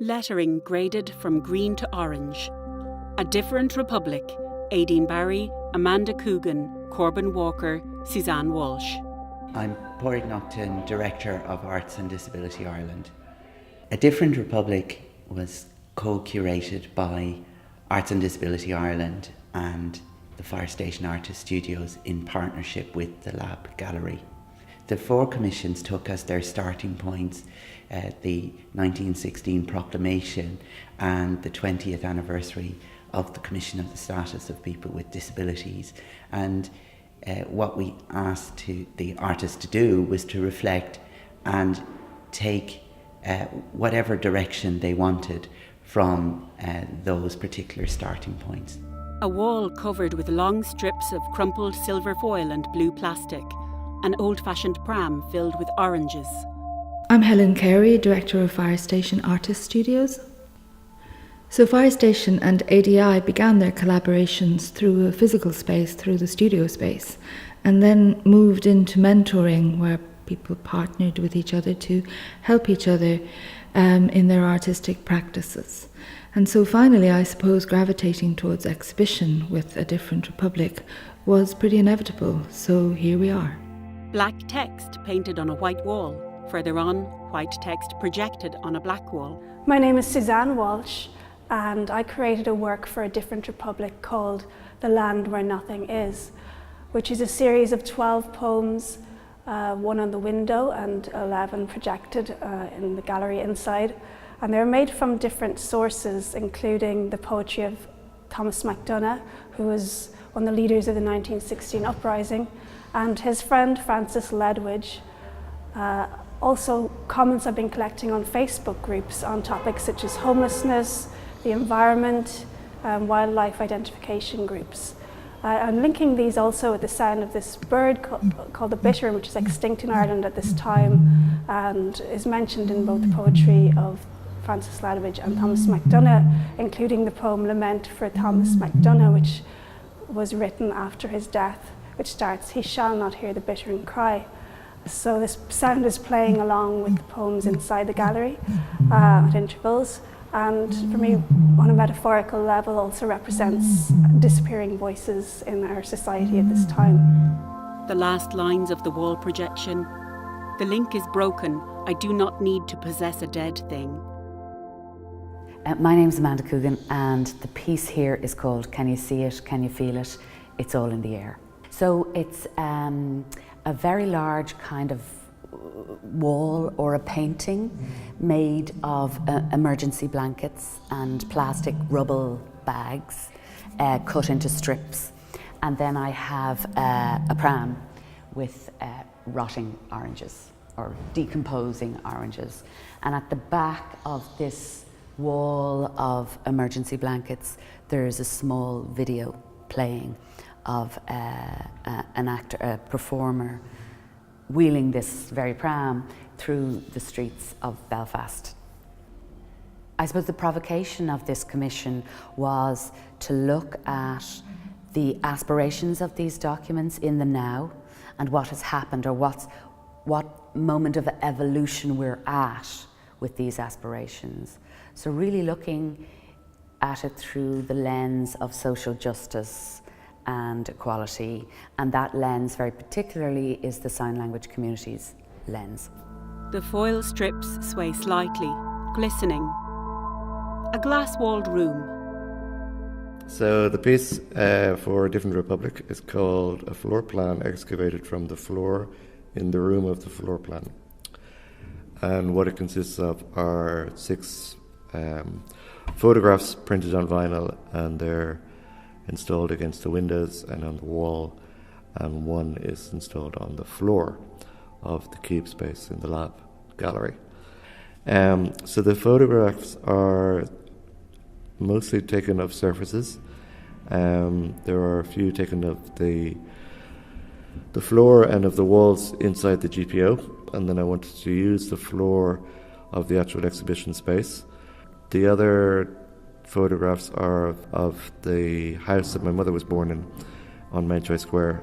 Lettering graded from green to orange. A Different Republic. Aideen Barry, Amanda Coogan, Corban Walker, Suzanne Walsh. I'm Pádraig Naughton, Director of Arts and Disability Ireland. A Different Republic was co-curated by Arts and Disability Ireland and the Fire Station Artist Studios in partnership with the Lab Gallery. The four commissions took as their starting points the 1916 proclamation and the 20th anniversary of the Commission of the Status of People with Disabilities. And what we asked the artists to do was to reflect and take whatever direction they wanted from those particular starting points. A wall covered with long strips of crumpled silver foil and blue plastic. An old-fashioned pram filled with oranges. I'm Helen Carey, Director of Fire Station Artist Studios. So Fire Station and ADI began their collaborations through a physical space, through the studio space, and then moved into mentoring where people partnered with each other to help each other in their artistic practices. And so finally, I suppose, gravitating towards exhibition with A Different Republic was pretty inevitable, so here we are. Black text painted on a white wall. Further on, white text projected on a black wall. My name is Suzanne Walsh, and I created a work for A Different Republic called The Land Where Nothing Is, which is a series of 12 poems, one on the window and 11 projected in the gallery inside. And they're made from different sources, including the poetry of Thomas MacDonagh, who was one of the leaders of the 1916 uprising, and his friend Francis Ledwidge. Also, comments I've been collecting on Facebook groups on topics such as homelessness, the environment, wildlife identification groups. I'm linking these also with the sound of this bird called the bittern, which is extinct in Ireland at this time and is mentioned in both the poetry of Francis Ledwidge and Thomas MacDonagh, including the poem Lament for Thomas MacDonagh, which was written after his death, which starts, "He shall not hear the bittern cry." So this sound is playing along with the poems inside the gallery at intervals, and for me, on a metaphorical level, also represents disappearing voices in our society at this time. The last lines of the wall projection. The link is broken. I do not need to possess a dead thing. My name's Amanda Coogan, and the piece here is called Can You See It? Can You Feel It? It's All in the Air. So it's a very large kind of wall or a painting made of emergency blankets and plastic rubble bags cut into strips. And then I have a pram with rotting oranges or decomposing oranges. And at the back of this wall of emergency blankets, there's a small video playing of an actor, a performer, wheeling this very pram through the streets of Belfast. I suppose the provocation of this commission was to look at the aspirations of these documents in the now and what has happened, or what moment of evolution we're at with these aspirations. So really looking at it through the lens of social justice and equality, and that lens very particularly is the sign language community's lens. The foil strips sway slightly, glistening. A glass-walled room. So the piece for A Different Republic is called A Floor Plan Excavated from the Floor in the Room of the Floor Plan. And what it consists of are 6 photographs printed on vinyl, and they're installed against the windows and on the wall, and one is installed on the floor of the cube space in the Lab Gallery. So the photographs are mostly taken of surfaces. There are a few taken of the floor and of the walls inside the GPO, and then I wanted to use the floor of the actual exhibition space. The other photographs are of the house that my mother was born in on Mountjoy Square,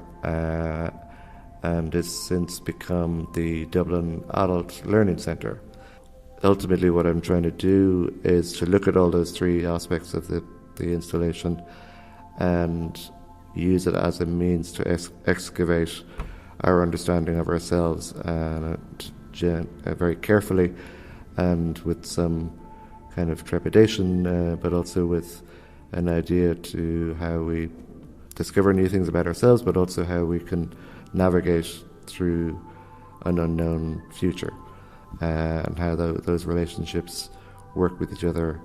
and has since become the Dublin Adult Learning Centre. ultimately what I'm trying to do is to look at all those three aspects of the installation and use it as a means to excavate our understanding of ourselves very carefully and with some kind of trepidation, but also with an idea to how we discover new things about ourselves, but also how we can navigate through an unknown future, and how those relationships work with each other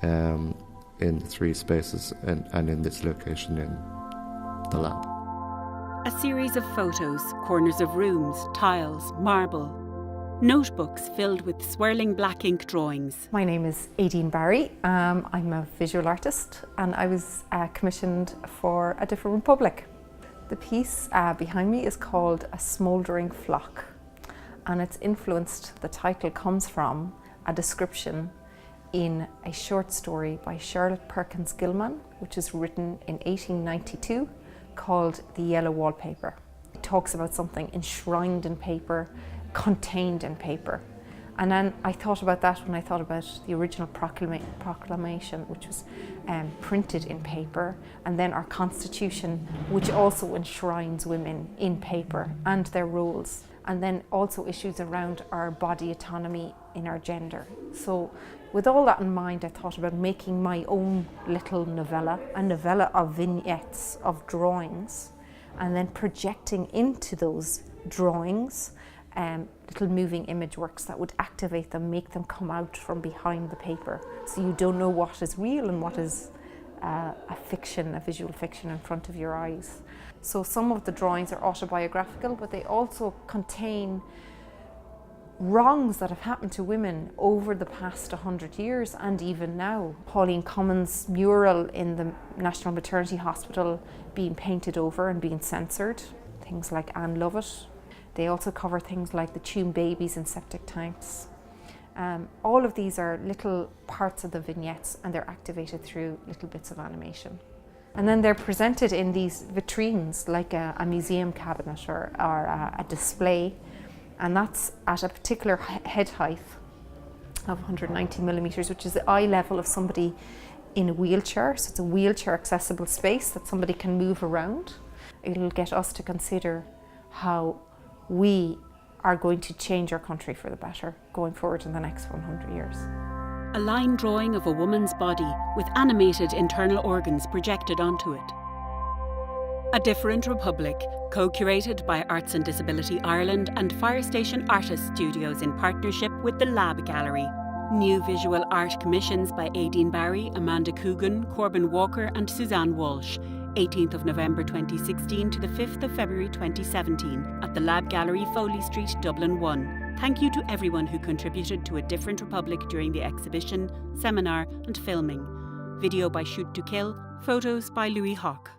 in the three spaces and in this location in the lab. A series of photos, corners of rooms, tiles, marble, notebooks filled with swirling black ink drawings. My name is Aideen Barry. I'm a visual artist and I was commissioned for A Different Republic. The piece behind me is called A Smouldering Flock, and it's influenced, the title comes from a description in a short story by Charlotte Perkins Gilman, which is written in 1892, called The Yellow Wallpaper. It talks about something enshrined in paper, contained in paper. And then I thought about that when I thought about the original proclamation, which was printed in paper, and then our constitution, which also enshrines women in paper and their roles, and then also issues around our body autonomy in our gender. So with all that in mind, I thought about making my own little novella, a novella of vignettes, of drawings, and then projecting into those drawings little moving image works that would activate them, make them come out from behind the paper. So you don't know what is real and what is a fiction, a visual fiction in front of your eyes. So some of the drawings are autobiographical, but they also contain wrongs that have happened to women over the past 100 years and even now. Pauline Cummins' mural in the National Maternity Hospital being painted over and being censored. Things like Anne Lovett. They also cover things like the tomb babies in septic tanks. All of these are little parts of the vignettes and they're activated through little bits of animation. And then they're presented in these vitrines like a museum cabinet or a display, and that's at a particular head height of 190 millimeters, which is the eye level of somebody in a wheelchair. So it's a wheelchair accessible space that somebody can move around. It'll get us to consider how we are going to change our country for the better going forward in the next 100 years. A line drawing of a woman's body with animated internal organs projected onto it. A Different Republic, co-curated by Arts and Disability Ireland and Fire Station Artist Studios in partnership with the Lab Gallery. New visual art commissions by Aideen Barry, Amanda Coogan, Corban Walker and Suzanne Walsh. 18th of November 2016 to the 5th of February 2017 at the Lab Gallery, Foley Street, Dublin 1. Thank you to everyone who contributed to A Different Republic during the exhibition, seminar and filming. Video by Shoot to Kill, photos by Louis Hawk.